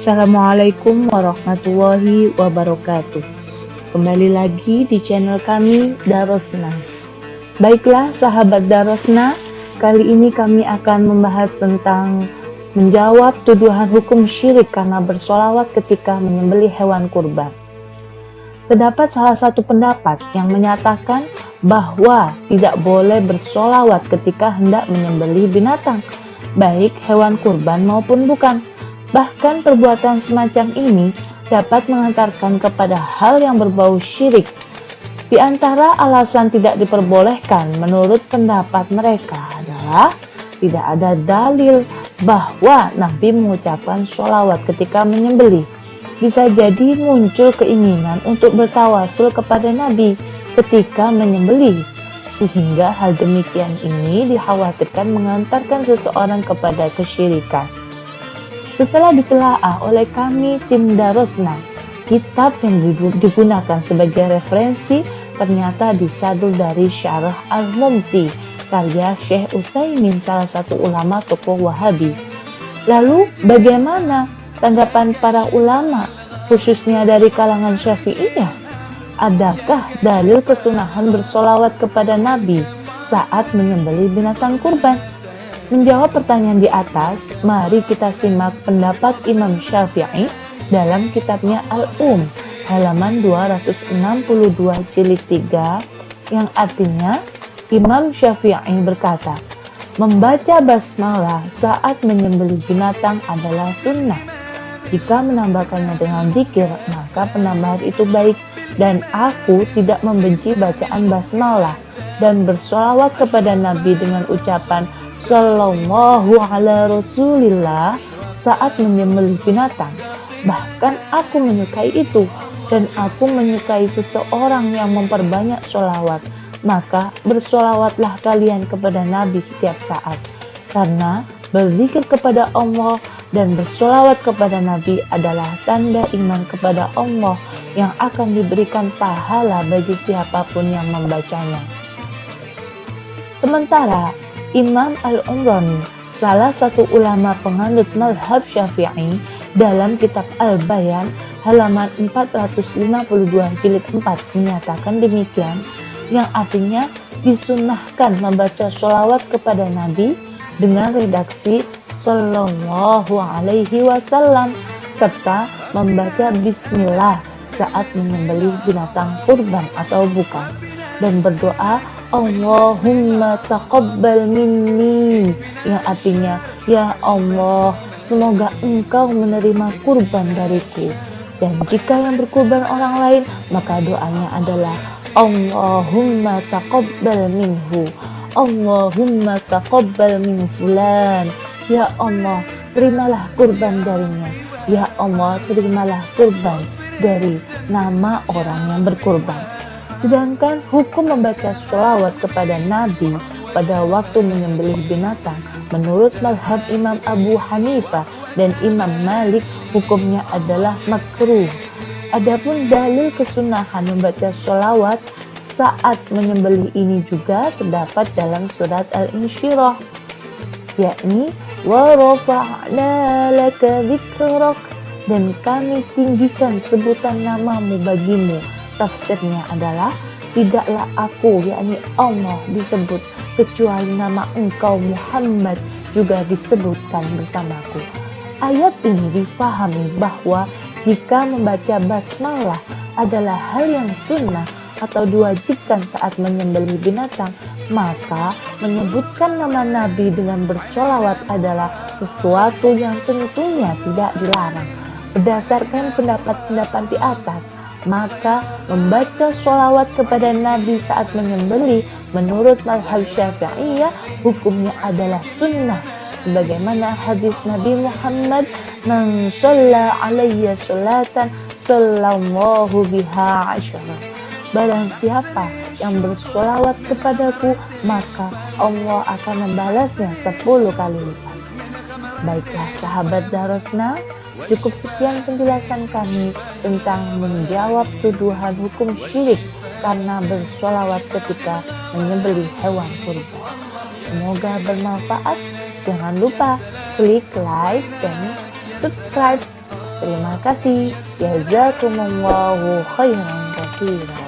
Assalamualaikum warahmatullahi wabarakatuh. Kembali lagi di channel kami Darosna. Baiklah sahabat Darosna, kali ini kami akan membahas tentang menjawab tuduhan hukum syirik karena bersolawat ketika menyembelih hewan kurban. Terdapat salah satu pendapat yang menyatakan bahwa tidak boleh bersolawat ketika hendak menyembelih binatang, baik hewan kurban maupun bukan. Bahkan perbuatan semacam ini dapat mengantarkan kepada hal yang berbau syirik. Di antara alasan tidak diperbolehkan menurut pendapat mereka adalah tidak ada dalil bahwa Nabi mengucapkan sholawat ketika menyembelih. Bisa jadi muncul keinginan untuk bertawasul kepada Nabi ketika menyembelih, sehingga hal demikian ini dikhawatirkan mengantarkan seseorang kepada kesyirikan. Setelah ditelaah oleh kami tim Darosna, kitab yang digunakan sebagai referensi ternyata disadul dari Syarah Al-Mumti karya Syekh Utsaimin, salah satu ulama tokoh Wahabi. Lalu bagaimana tanggapan para ulama, khususnya dari kalangan Syafi'iyah? Adakah dalil kesunahan bersolawat kepada Nabi saat menyembelih binatang kurban? Menjawab pertanyaan di atas, mari kita simak pendapat Imam Syafi'i dalam kitabnya Al-Um, halaman 262 jilid 3, yang artinya Imam Syafi'i berkata, membaca basmalah saat menyembelih binatang adalah sunnah. Jika menambahkannya dengan zikir, maka penambahan itu baik, dan aku tidak membenci bacaan basmalah dan bersolawat kepada Nabi dengan ucapan Sallallahu ala Rasulillah saat menyembelih binatang. Bahkan aku menyukai itu, dan aku menyukai seseorang yang memperbanyak sholawat. Maka bersolawatlah kalian kepada Nabi setiap saat, karena berzikir kepada Allah dan bersolawat kepada Nabi adalah tanda iman kepada Allah yang akan diberikan pahala bagi siapapun yang membacanya. Sementara Imam Al-Umrani, salah satu ulama penganut mazhab Syafi'i, dalam kitab Al-Bayan halaman 452 jilid 4 menyatakan demikian, yang artinya disunnahkan membaca sholawat kepada Nabi dengan redaksi Sallallahu alaihi wasallam serta membaca bismillah saat menyembelih binatang kurban atau bukan, dan berdoa Allahumma taqabbal minni, yang artinya ya Allah, semoga engkau menerima kurban dariku. Dan jika yang berkurban orang lain, maka doanya adalah Allahumma taqabbal minhu, Allahumma taqabbal min fulan, ya Allah terimalah kurban darinya, ya Allah terimalah kurban dari nama orang yang berkurban. Sedangkan hukum membaca sholawat kepada Nabi pada waktu menyembelih binatang menurut mazhab Imam Abu Hanifah dan Imam Malik hukumnya adalah makruh. Adapun dalil kesunahan membaca sholawat saat menyembelih ini juga terdapat dalam surat Al-Insyirah, yakni wa rafa'na laka dzikrak, dan kami tinggikan sebutan namamu bagimu. Tafsirnya adalah tidaklah aku, yakni Allah, disebut kecuali nama engkau Muhammad juga disebutkan bersamaku. Ayat ini difahami bahwa jika membaca basmalah adalah hal yang sunnah atau diwajibkan saat menyembelih binatang, maka menyebutkan nama Nabi dengan bersolawat adalah sesuatu yang tentunya tidak dilarang. Berdasarkan pendapat-pendapat di atas, maka membaca sholawat kepada Nabi saat menyembelih menurut mazhab Syafi'iyah hukumnya adalah sunnah, sebagaimana hadis Nabi Muhammad, man shalla alayya sholatan sallallahu biha asyara, barang siapa yang bersolawat kepadaku maka Allah akan membalasnya 10 kali lipat. Baiklah sahabat Darosna, cukup sekian penjelasan kami tentang menjawab tuduhan hukum syirik karena bersolawat ketika menyembelih hewan kurban. Semoga bermanfaat. Jangan lupa klik like dan subscribe. Terima kasih. Jazakumullahu khairan katsiran.